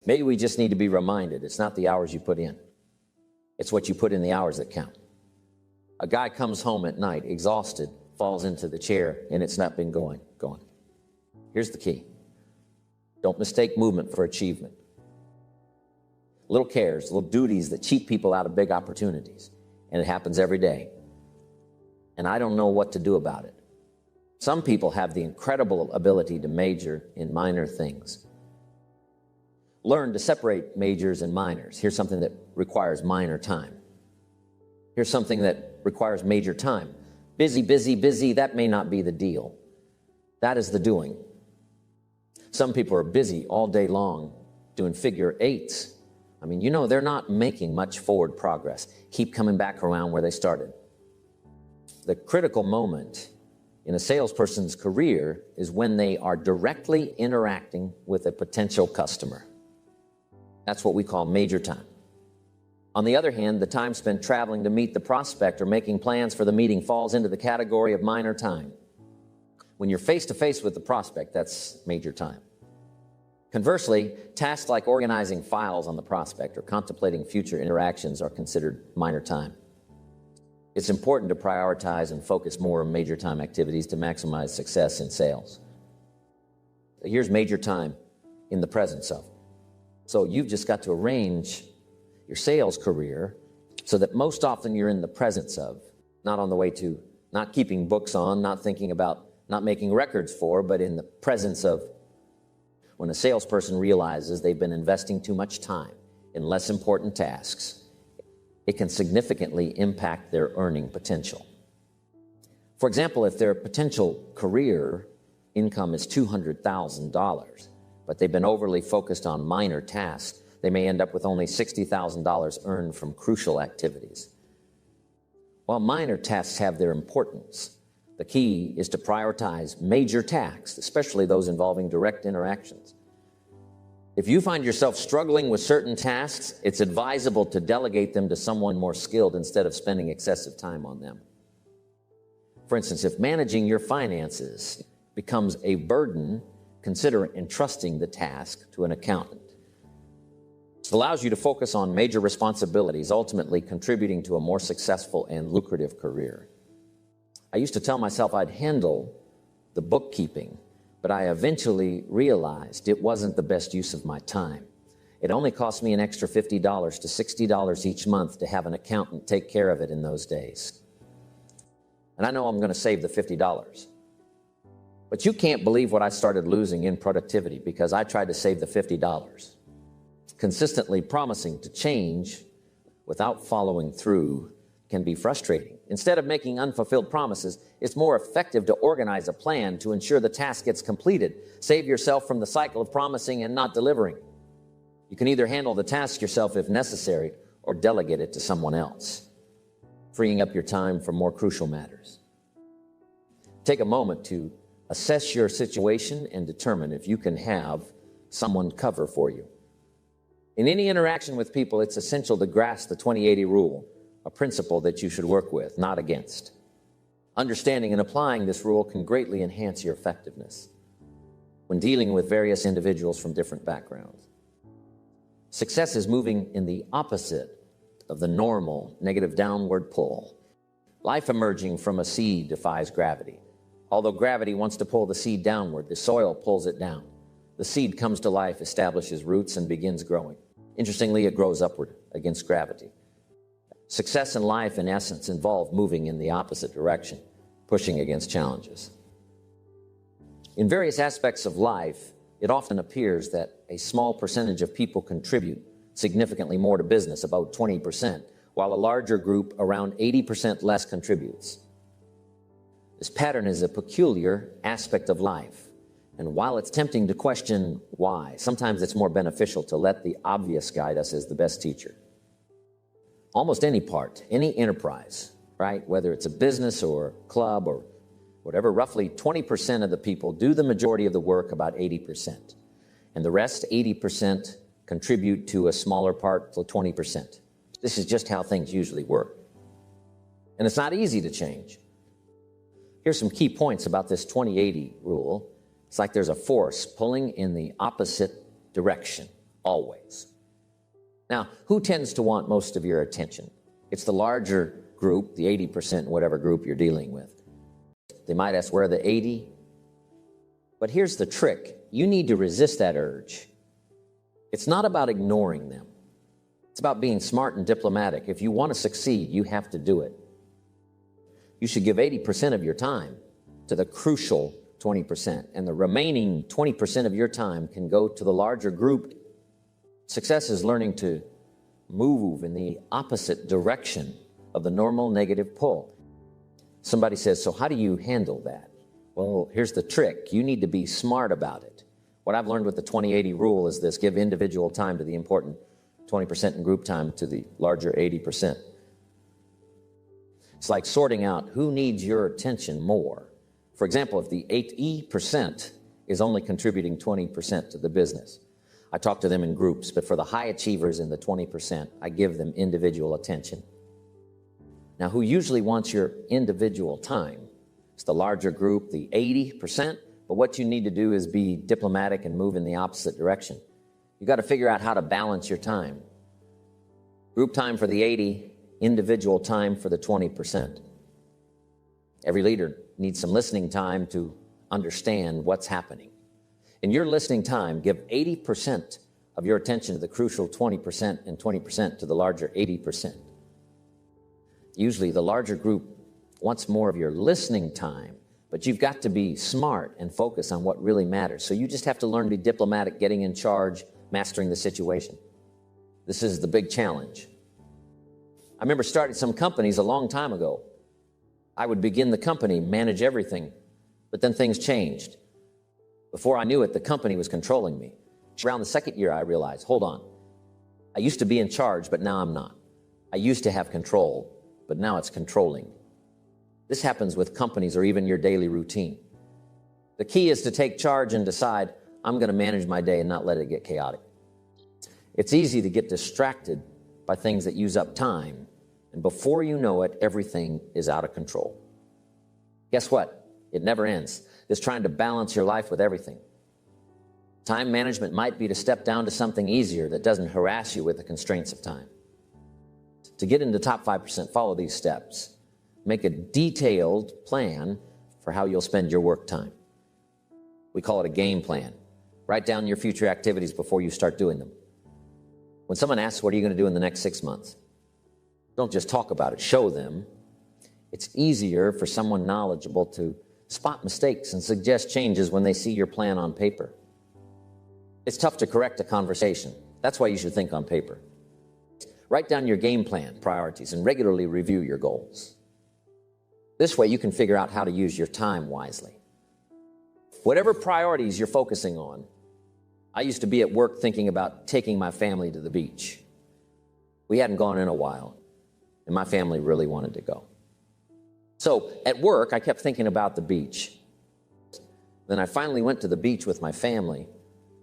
Maybe we just need to be reminded it's not the hours you put in. It's what you put in the hours that count. A guy comes home at night, exhausted, falls into the chair, and it's not been going. Here's the key. Don't mistake movement for achievement. Little cares, little duties that cheat people out of big opportunities. And it happens every day. And I don't know what to do about it. Some people have the incredible ability to major in minor things. Learn to separate majors and minors. Here's something that requires minor time. Here's something that requires major time. Busy, that may not be the deal. That is the doing. Some people are busy all day long doing figure eights. I mean, they're not making much forward progress. Keep coming back around where they started. The critical moment in a salesperson's career is when they are directly interacting with a potential customer. That's what we call major time. On the other hand, the time spent traveling to meet the prospect or making plans for the meeting falls into the category of minor time. When you're face-to-face with the prospect, that's major time. Conversely, tasks like organizing files on the prospect or contemplating future interactions are considered minor time. It's important to prioritize and focus more on major time activities to maximize success in sales. Here's major time in the presence of. So you've just got to arrange your sales career so that most often you're in the presence of, not on the way to, not keeping books on, not thinking about, not making records for, but in the presence of. When a salesperson realizes they've been investing too much time in less important tasks, it can significantly impact their earning potential. For example, if their potential career income is $200,000, but they've been overly focused on minor tasks, they may end up with only $60,000 earned from crucial activities. While minor tasks have their importance, the key is to prioritize major tasks, especially those involving direct interactions. If you find yourself struggling with certain tasks, it's advisable to delegate them to someone more skilled instead of spending excessive time on them. For instance, if managing your finances becomes a burden, consider entrusting the task to an accountant. It allows you to focus on major responsibilities, ultimately contributing to a more successful and lucrative career. I used to tell myself I'd handle the bookkeeping, but I eventually realized it wasn't the best use of my time. It only cost me an extra $50 to $60 each month to have an accountant take care of it in those days. And I know I'm going to save the $50. But you can't believe what I started losing in productivity because I tried to save the $50. Consistently promising to change without following through can be frustrating. Instead of making unfulfilled promises, it's more effective to organize a plan to ensure the task gets completed. Save yourself from the cycle of promising and not delivering. You can either handle the task yourself if necessary or delegate it to someone else, freeing up your time for more crucial matters. Take a moment to assess your situation and determine if you can have someone cover for you. In any interaction with people, it's essential to grasp the 20-80 rule, a principle that you should work with, not against. Understanding and applying this rule can greatly enhance your effectiveness when dealing with various individuals from different backgrounds. Success is moving in the opposite of the normal negative downward pull. Life emerging from a seed defies gravity. Although gravity wants to pull the seed downward, the soil pulls it down. The seed comes to life, establishes roots, and begins growing. Interestingly, it grows upward against gravity. Success in life, in essence, involves moving in the opposite direction, pushing against challenges. In various aspects of life, it often appears that a small percentage of people contribute significantly more to business, about 20%, while a larger group, around 80% less, contributes. This pattern is a peculiar aspect of life. And while it's tempting to question why, sometimes it's more beneficial to let the obvious guide us as the best teacher. Almost any part, any enterprise, right, whether it's a business or club or whatever, roughly 20% of the people do the majority of the work, about 80%. And the rest, 80%, contribute to a smaller part, so 20%. This is just how things usually work. And it's not easy to change. Here's some key points about this 20-80 rule. It's like there's a force pulling in the opposite direction always. Now, who tends to want most of your attention? It's the larger group, the 80%, whatever group you're dealing with. They might ask, where are the 80? But here's the trick. You need to resist that urge. It's not about ignoring them. It's about being smart and diplomatic. If you want to succeed, you have to do it. You should give 80% of your time to the crucial 20%, and the remaining 20% of your time can go to the larger group. Success is learning to move in the opposite direction of the normal negative pull. Somebody says, so how do you handle that? Well, here's the trick. You need to be smart about it. What I've learned with the 20-80 rule is this: give individual time to the important 20% and group time to the larger 80%. It's like sorting out who needs your attention more. For example, if the 80% is only contributing 20% to the business, I talk to them in groups, but for the high achievers in the 20%, I give them individual attention. Now, who usually wants your individual time? It's the larger group, the 80%, but what you need to do is be diplomatic and move in the opposite direction. You got to figure out how to balance your time. Group time for the 80, individual time for the 20%. Every leader needs some listening time to understand what's happening. In your listening time, give 80% of your attention to the crucial 20% and 20% to the larger 80%. Usually the larger group wants more of your listening time, but you've got to be smart and focus on what really matters. So you just have to learn to be diplomatic, getting in charge, mastering the situation. This is the big challenge. I remember starting some companies a long time ago. I would begin the company, manage everything, but then things changed. Before I knew it, the company was controlling me. Around the second year, I realized, hold on. I used to be in charge, but now I'm not. I used to have control, but now it's controlling. This happens with companies or even your daily routine. The key is to take charge and decide, I'm going to manage my day and not let it get chaotic. It's easy to get distracted by things that use up time, and before you know it, everything is out of control. Guess what? It never ends. It's trying to balance your life with everything. Time management might be to step down to something easier that doesn't harass you with the constraints of time. To get into the top 5%, follow these steps. Make a detailed plan for how you'll spend your work time. We call it a game plan. Write down your future activities before you start doing them. When someone asks, what are you going to do in the next 6 months? Don't just talk about it, show them. It's easier for someone knowledgeable to spot mistakes and suggest changes when they see your plan on paper. It's tough to correct a conversation. That's why you should think on paper. Write down your game plan, priorities, and regularly review your goals. This way you can figure out how to use your time wisely. Whatever priorities you're focusing on, I used to be at work thinking about taking my family to the beach. We hadn't gone in a while, and my family really wanted to go. So at work, I kept thinking about the beach. Then I finally went to the beach with my family.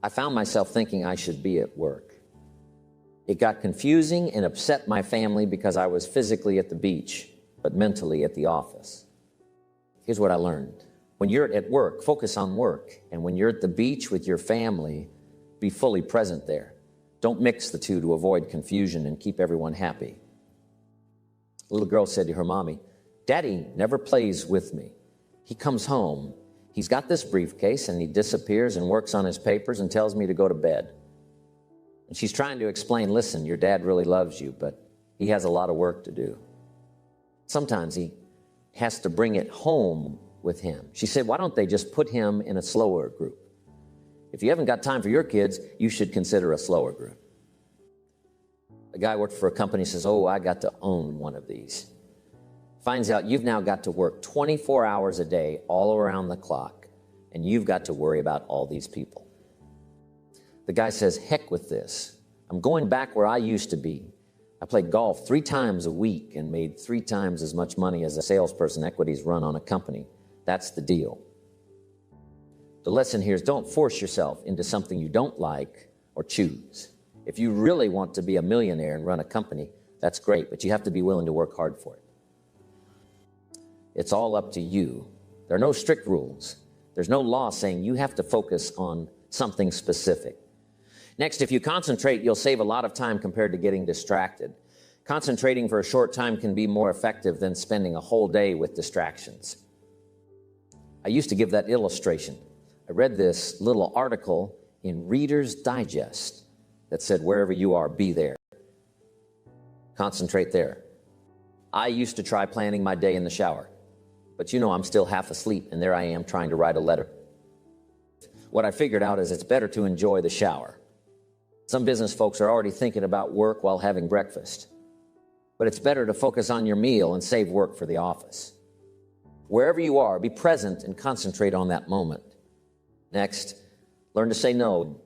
I found myself thinking I should be at work. It got confusing and upset my family because I was physically at the beach, but mentally at the office. Here's what I learned. When you're at work, focus on work. And when you're at the beach with your family, be fully present there. Don't mix the two to avoid confusion and keep everyone happy. A little girl said to her mommy, Daddy never plays with me. He comes home, he's got this briefcase, and he disappears and works on his papers and tells me to go to bed. And she's trying to explain, listen, your dad really loves you, but he has a lot of work to do. Sometimes he has to bring it home with him. She said, why don't they just put him in a slower group? If you haven't got time for your kids, you should consider a slower group. A guy worked for a company, says, oh, I got to own one of these. Finds out you've now got to work 24 hours a day all around the clock, and you've got to worry about all these people. The guy says, heck with this. I'm going back where I used to be. I played golf 3 times a week and made 3 times as much money as a salesperson equities run on a company. That's the deal. The lesson here is don't force yourself into something you don't like or choose. If you really want to be a millionaire and run a company, that's great, but you have to be willing to work hard for it. It's all up to you. There are no strict rules. There's no law saying you have to focus on something specific. Next, if you concentrate, you'll save a lot of time compared to getting distracted. Concentrating for a short time can be more effective than spending a whole day with distractions. I used to give that illustration. I read this little article in Reader's Digest that said, wherever you are, be there. Concentrate there. I used to try planning my day in the shower, but I'm still half asleep, and there I am trying to write a letter. What I figured out is it's better to enjoy the shower. Some business folks are already thinking about work while having breakfast, but it's better to focus on your meal and save work for the office. Wherever you are, be present and concentrate on that moment. Next, learn to say no.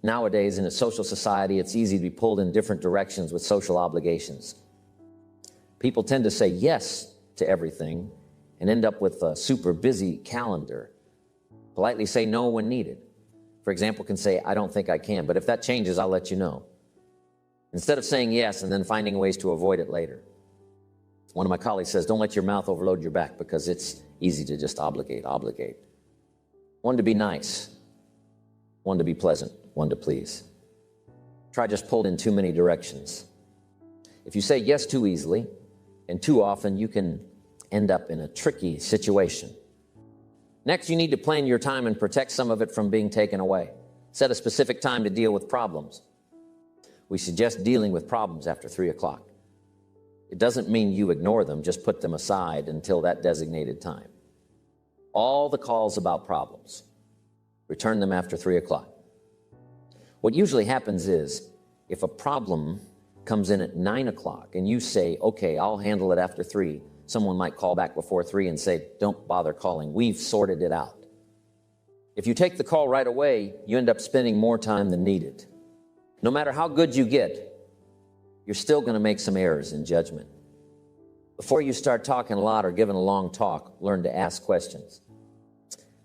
Nowadays, in a social society, it's easy to be pulled in different directions with social obligations. People tend to say yes to everything and end up with a super busy calendar. Politely say no when needed. For example, can say, I don't think I can, but if that changes, I'll let you know. Instead of saying yes and then finding ways to avoid it later. One of my colleagues says, don't let your mouth overload your back because it's easy to just obligate. One, to be nice. One, to be pleasant. One, to please. Try just pulled in too many directions. If you say yes too easily and too often, you can end up in a tricky situation. Next, you need to plan your time and protect some of it from being taken away. Set a specific time to deal with problems. We suggest dealing with problems after 3 o'clock. It doesn't mean you ignore them, just put them aside until that designated time. All the calls about problems, return them after 3 o'clock. What usually happens is, if a problem comes in at 9 o'clock and you say, okay, I'll handle it after 3, someone might call back before 3 and say, don't bother calling, we've sorted it out. If you take the call right away, you end up spending more time than needed. No matter how good you get, you're still going to make some errors in judgment. Before you start talking a lot or giving a long talk, learn to ask questions.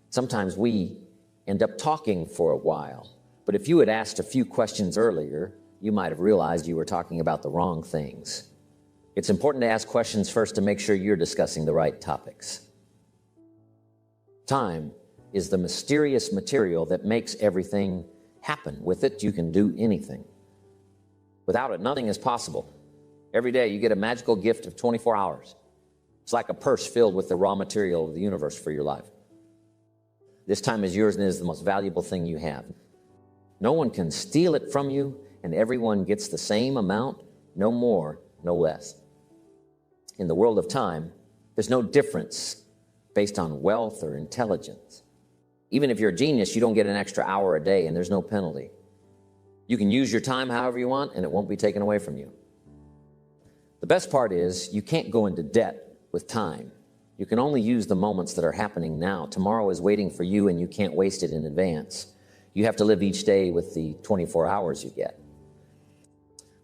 Sometimes we end up talking for a while, but if you had asked a few questions earlier, you might have realized you were talking about the wrong things. It's important to ask questions first to make sure you're discussing the right topics. Time is the mysterious material that makes everything happen. With it, you can do anything. Without it, nothing is possible. Every day, you get a magical gift of 24 hours. It's like a purse filled with the raw material of the universe for your life. This time is yours and is the most valuable thing you have. No one can steal it from you, and everyone gets the same amount, no more, no less. In the world of time, there's no difference based on wealth or intelligence. Even if you're a genius, you don't get an extra hour a day, and there's no penalty. You can use your time however you want, and it won't be taken away from you. The best part is you can't go into debt with time. You can only use the moments that are happening now. Tomorrow is waiting for you, and you can't waste it in advance. You have to live each day with the 24 hours you get.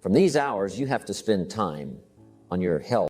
From these hours, you have to spend time on your health.